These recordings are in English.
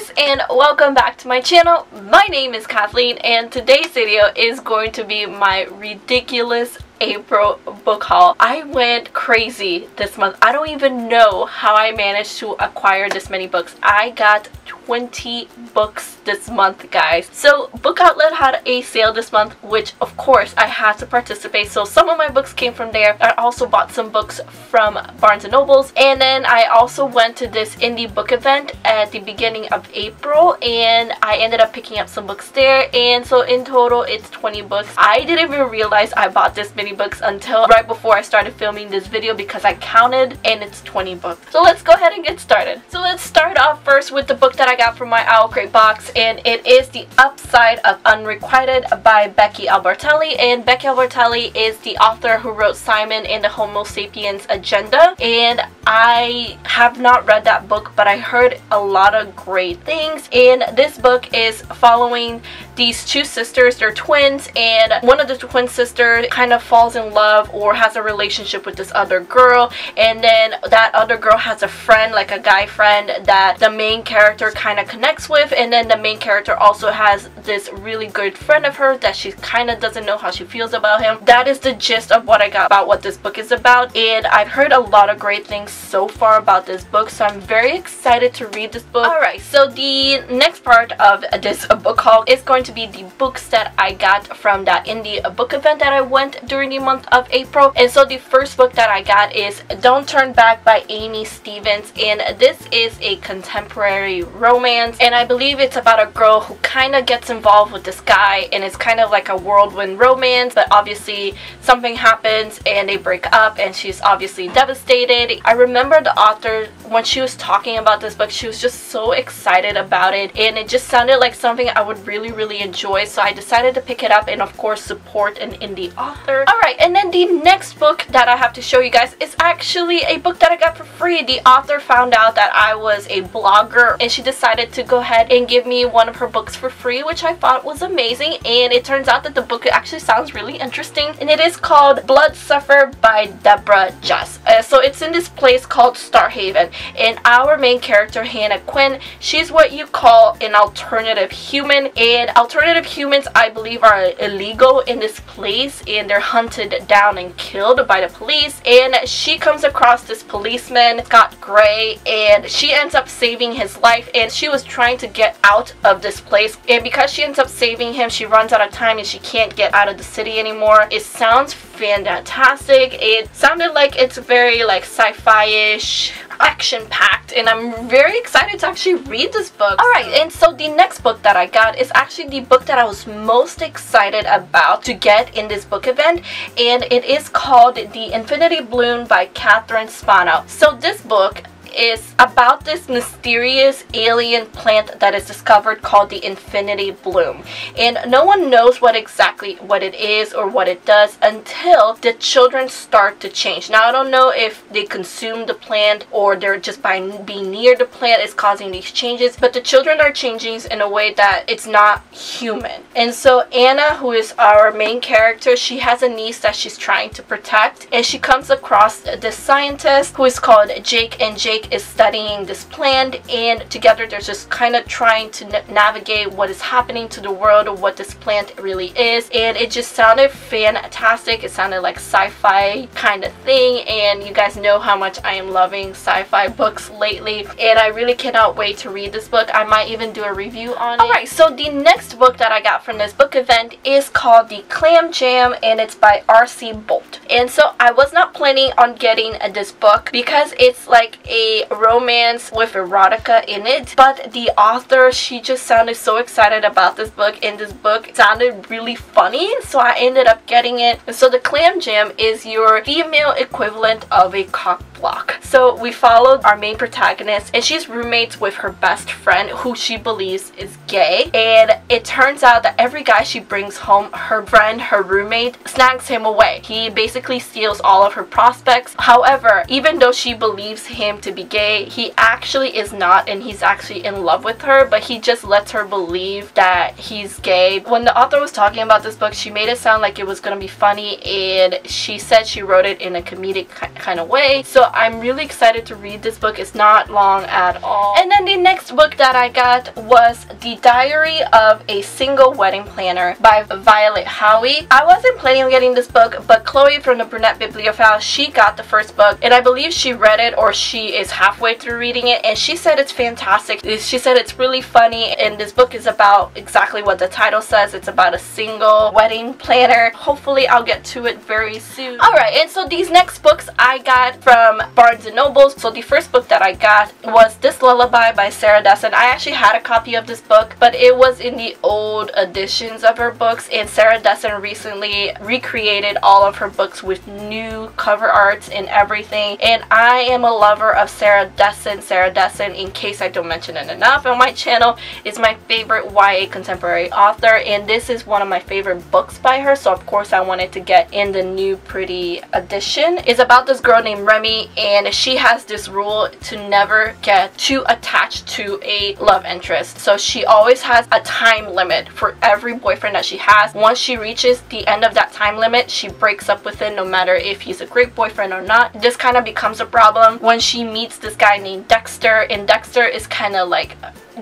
guys, and welcome back to my channel. My name is Kathleen, and today's video is going to be my ridiculous April book haul. I went crazy this month. I don't even know how I managed to acquire this many books. I got 20 books this month, guys. So Book Outlet had a sale this month, which of course I had to participate. So some of my books came from there. I also bought some books from Barnes & Nobles, and then I also went to this indie book event at the beginning of April, and I ended up picking up some books there, and so in total it's 20 books. I didn't even realize I bought this many books until right before I started filming this video, because I counted and it's 20 books. So let's go ahead and get started. So let's start off first with the book that I got from my Owl Crate box, and it is The Upside of Unrequited by Becky Albertalli. And Becky Albertalli is the author who wrote Simon and the Homo Sapiens Agenda, and I have not read that book, but I heard a lot of great things. And this book is following these two sisters. They're twins, and one of the twin sisters kind of falls in love or has a relationship with this other girl, and then that other girl has a friend, like a guy friend, that the main character kind of connects with, and then the main character also has this really good friend of hers that she kind of doesn't know how she feels about him. That is the gist of what I got about what this book is about, and I've heard a lot of great things so far about this book, so I'm very excited to read this book. Alright, so the next part of this book haul is going to be the books that I got from that indie book event that I went during the month of April. And so the first book that I got is Don't Turn Back by Amy Stevens, and this is a contemporary romance, and I believe it's about a girl who kind of gets involved with this guy, and it's kind of like a whirlwind romance, but obviously something happens and they break up, and she's obviously devastated. I remember the author, when she was talking about this book, she was just so excited about it, and it just sounded like something I would really enjoy, so I decided to pick it up and of course support an indie author. Alright, and then the next book that I have to show you guys is actually a book that I got for free. The author found out that I was a blogger, and she decided to go ahead and give me one of her books for free, which I thought was amazing, and it turns out that the book actually sounds really interesting, and it is called Bloodsuffer by Deborah Juss. So it's in this place called Starhaven, and our main character, Hannah Quinn, she's what you call an alternative human, and alternative humans, I believe, are illegal in this place, and they're hunted down and killed by the police. And she comes across this policeman, Scott Gray, and she ends up saving his life, and she was trying to get out of this place, and because she ends up saving him, she runs out of time and she can't get out of the city anymore. It sounds fantastic. It sounded like it's very like sci-fi-ish, action-packed, and I'm very excited to actually read this book. Alright, and so the next book that I got is actually the book that I was most excited about to get in this book event, and it is called The Infinity Bloom by Catherine Spano. So this book is about this mysterious alien plant that is discovered called the Infinity Bloom, and no one knows exactly what it is or what it does until the children start to change. Now, I don't know if they consume the plant or they're just by being near the plant is causing these changes, but the children are changing in a way that it's not human. And so Anna, who is our main character, she has a niece that she's trying to protect, and she comes across this scientist who is called Jake, and Jake is studying this plant, and together they're just kind of trying to navigate what is happening to the world or what this plant really is. And it just sounded fantastic. It sounded like sci-fi kind of thing, and you guys know how much I am loving sci-fi books lately, and I really cannot wait to read this book. I might even do a review on it. Alright, so the next book that I got from this book event is called The Clam Jam, and it's by R.C. Bolt. And so I was not planning on getting this book because it's like a romance with erotica in it, but the author, she just sounded so excited about this book, and this book sounded really funny, so I ended up getting it. And so The Clam Jam is your female equivalent of a cock block. So we followed our main protagonist, and she's roommates with her best friend, who she believes is gay, and it turns out that every guy she brings home, her friend, her roommate, snags him away. He basically steals all of her prospects. However, even though she believes him to be be gay. He actually is not, and he's actually in love with her, but he just lets her believe that he's gay. When the author was talking about this book, she made it sound like it was gonna be funny, and she said she wrote it in a comedic kind of way. So I'm really excited to read this book. It's not long at all. And then the next book that I got was The Diary of a Single Wedding Planner by Violet Howie. I wasn't planning on getting this book, but Chloe from the Brunette Bibliophile, she got the first book, and I believe she read it, or she is halfway through reading it, and she said it's fantastic. She said it's really funny, and this book is about exactly what the title says. It's about a single wedding planner. Hopefully I'll get to it very soon. Alright, and so these next books I got from Barnes & Nobles. So the first book that I got was This Lullaby by Sarah Dessen. I actually had a copy of this book, but it was in the old editions of her books, and Sarah Dessen recently recreated all of her books with new cover arts and everything, and I am a lover of Sarah Dessen. Sarah Dessen, in case I don't mention it enough on my channel, is my favorite YA contemporary author, and this is one of my favorite books by her, so of course I wanted to get in the new pretty edition. It's about this girl named Remy, and she has this rule to never get too attached to a love interest. So she always has a time limit for every boyfriend that she has. Once she reaches the end of that time limit, she breaks up with him, no matter if he's a great boyfriend or not. This kind of becomes a problem when she meets this guy named Dexter, and Dexter is kind of like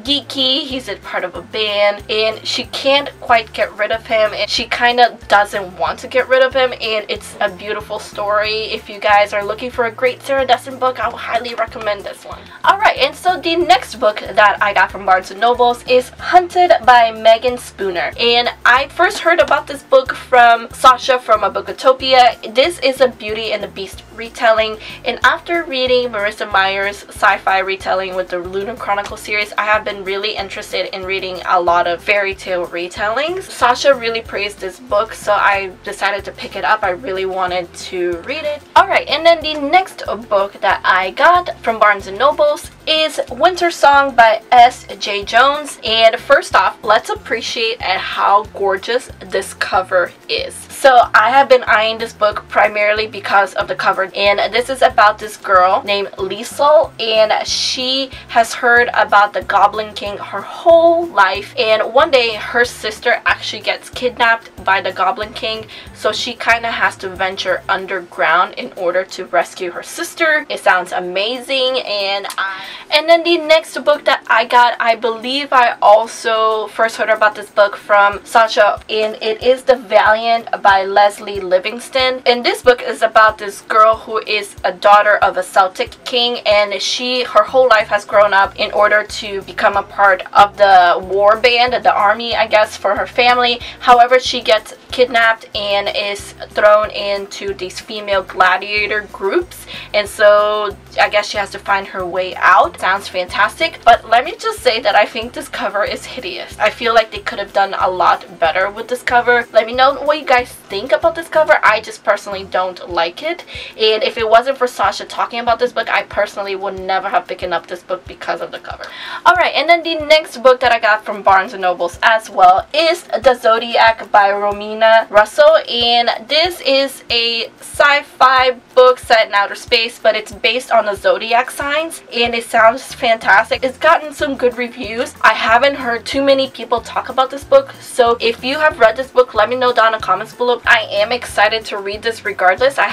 geeky. He's a part of a band, and she can't quite get rid of him, and she kind of doesn't want to get rid of him, and it's a beautiful story. If you guys are looking for a great Sarah Dessen book, I would highly recommend this one. Alright, and so the next book that I got from Barnes & Nobles is Hunted by Megan Spooner, and I first heard about this book from Sasha from A Bookatopia. This is a Beauty and the Beast retelling, and after reading Marissa Meyer's sci-fi retelling with the Lunar Chronicle series, I have been really interested in reading a lot of fairy tale retellings. Sasha really praised this book, so I decided to pick it up. I really wanted to read it. Alright, and then the next book that I got from Barnes & Nobles is Winter Song by S.J. Jones, and first off, let's appreciate at how gorgeous this cover is. So I have been eyeing this book primarily because of the cover, and this is about this girl named Liesel, and she has heard about the Goblin King her whole life, and one day her sister actually gets kidnapped by the Goblin King, so she kind of has to venture underground in order to rescue her sister. It sounds amazing, and then the next book that I got, I believe I also first heard about this book from Sasha, and it is The Valiant by Leslie Livingston. And this book is about this girl who is a daughter of a Celtic king, and her whole life has grown up in order to become a part of the war band, the army, I guess, for her family. However, she gets kidnapped and is thrown into these female gladiator groups, and so I guess she has to find her way out. Sounds fantastic, but let me just say that I think this cover is hideous. I feel like they could have done a lot better with this cover. Let me know what you guys think about this cover. I just personally don't like it, and if it wasn't for Sasha talking about this book, I personally would never have picked up this book because of the cover. Alright, and then the next book that I got from Barnes & Nobles as well is The Zodiac by Romina Russell, and this is a sci-fi book set in outer space, but it's based on the zodiac signs, and it sounds fantastic. It's gotten some good reviews. I haven't heard too many people talk about this book, so if you have read this book, let me know down in the comments below. I am excited to read this regardless. I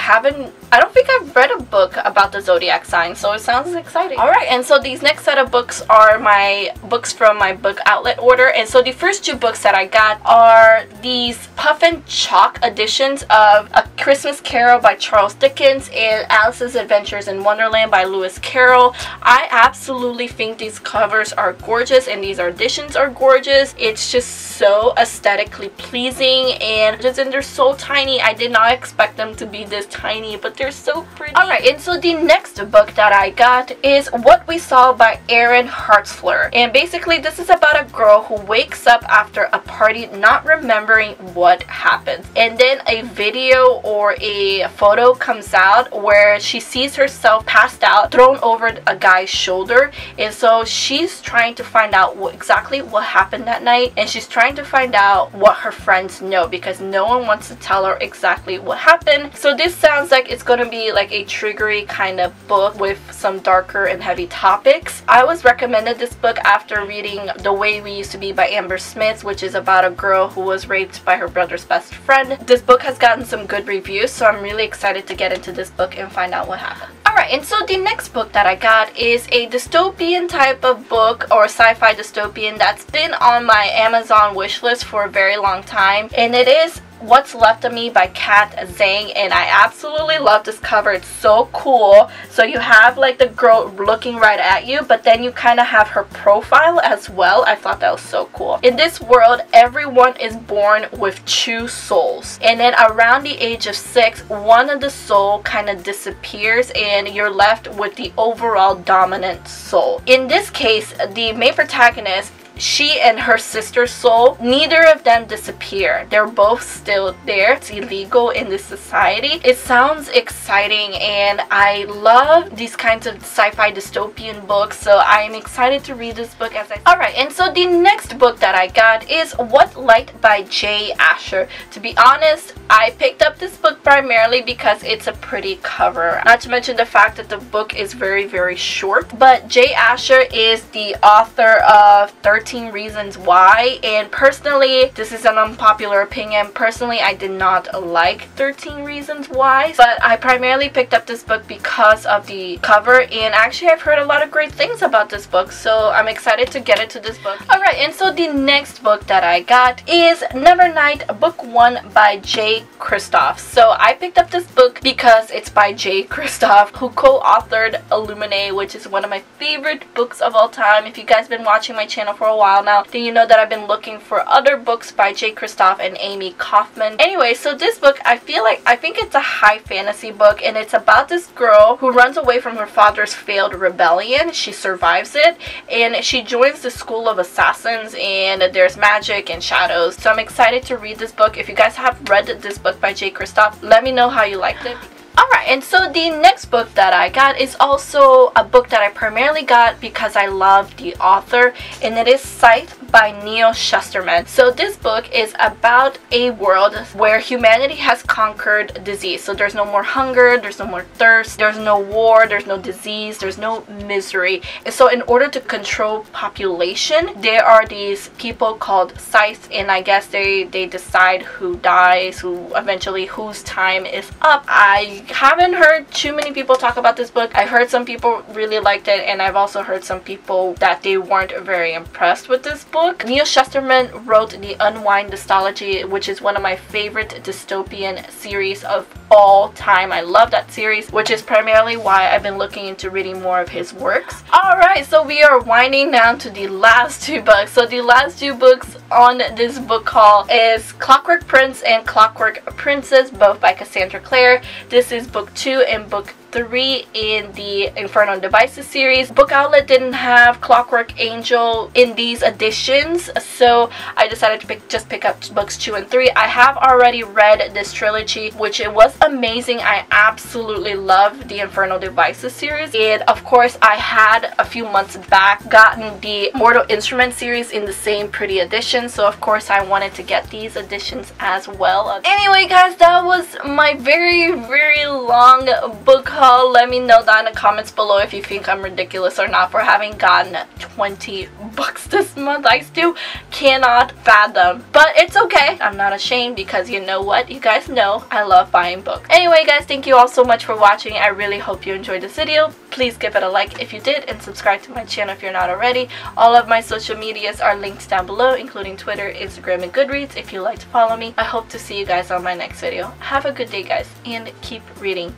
don't think I've read a book about the zodiac sign, so it sounds exciting. Alright, and so these next set of books are my books from my book outlet order, and so the first two books that I got are these Puff and Chalk editions of A Christmas Carol by Charles Dickens and Alice's Adventures in Wonderland by Lewis Carroll. I absolutely think these covers are gorgeous, and these editions are gorgeous. It's just so aesthetically pleasing, and they're so tiny. I did not expect them to be this tiny, but they're so pretty. Alright, and so the next book that I got is What We Saw by Erin Hartzler, and basically this is about a girl who wakes up after a party not remembering what happened, and then a video or a photo comes out where she sees herself passed out, thrown over a guy's shoulder, and so she's trying to find out exactly what happened that night, and she's trying to find out what her friends know because no one wants to tell her exactly what happened. So this sounds like it's going to be like a triggery kind of book with some darker and heavy topics. I was recommended this book after reading The Way We Used to Be by Amber Smith, which is about a girl who was raped by her brother's best friend. This book has gotten some good reviews, so I'm really excited to get into this book and find out what happened. Alright, and so the next book that I got is a dystopian type of book, or sci-fi dystopian, that's been on my Amazon wishlist for a very long time, and it is What's Left of Me by Kat Zhang, and I absolutely love this cover. It's so cool. So you have like the girl looking right at you, but then you kind of have her profile as well. I thought that was so cool. In this world, everyone is born with two souls, and then around the age of 6, one of the soul kind of disappears and you're left with the overall dominant soul. In this case, the main protagonist, she and her sister's soul, neither of them disappear. They're both still there. It's illegal in this society. It sounds exciting, and I love these kinds of sci-fi dystopian books, so I'm excited to read this book as I... Alright, and so the next book that I got is What Light by Jay Asher. To be honest, I picked up this book primarily because it's a pretty cover. Not to mention the fact that the book is very, very short. But Jay Asher is the author of 13 Reasons Why, and personally, this is an unpopular opinion, personally I did not like 13 Reasons Why, but I primarily picked up this book because of the cover, and actually I've heard a lot of great things about this book, so I'm excited to get into this book. Alright, and so the next book that I got is Nevernight Book 1 by Jay Kristoff. So I picked up this book because it's by Jay Kristoff, who co-authored Illuminate, which is one of my favorite books of all time. If you guys have been watching my channel for a while now, then you know that I've been looking for other books by Jay Kristoff and Amy Kaufman. Anyway, so this book, I think it's a high fantasy book, and it's about this girl who runs away from her father's failed rebellion. She survives it, and she joins the school of assassins, and there's magic and shadows. So I'm excited to read this book. If you guys have read this book by Jay Kristoff, let me know how you liked it. Alright, and so the next book that I got is also a book that I primarily got because I love the author, and it is Scythe by Neil Shusterman. So this book is about a world where humanity has conquered disease. So there's no more hunger, there's no more thirst, there's no war, there's no disease, there's no misery. And so in order to control population, there are these people called scythes, and I guess they decide who dies, whose time is up. I haven't heard too many people talk about this book. I've heard some people really liked it, and I've also heard some people that they weren't very impressed with this book. Neil Shusterman wrote The Unwind Dystology, which is one of my favorite dystopian series of all time. I love that series, which is primarily why I've been looking into reading more of his works. Alright, so we are winding down to the last two books. So the last two books on this book haul is Clockwork Prince and Clockwork Princess, both by Cassandra Clare. This is book 2 and book 3 in the Infernal Devices series. Book Outlet didn't have Clockwork Angel in these editions, so I decided to just pick up books 2 and 3. I have already read this trilogy, which it was amazing. I absolutely love the Infernal Devices series, and of course I had a few months back gotten the Mortal Instruments series in the same pretty edition, so of course I wanted to get these editions as well. Anyway guys, that was my very, very long book haul. Let me know down in the comments below if you think I'm ridiculous or not for having gotten 20 books this month. I still cannot fathom, but it's okay. I'm not ashamed because you know what? You guys know I love buying books. Anyway guys, thank you all so much for watching. I really hope you enjoyed this video. Please give it a like if you did, and subscribe to my channel if you're not already. All of my social medias are linked down below, including Twitter, Instagram, and Goodreads if you'd like to follow me. I hope to see you guys on my next video. Have a good day guys, and keep reading.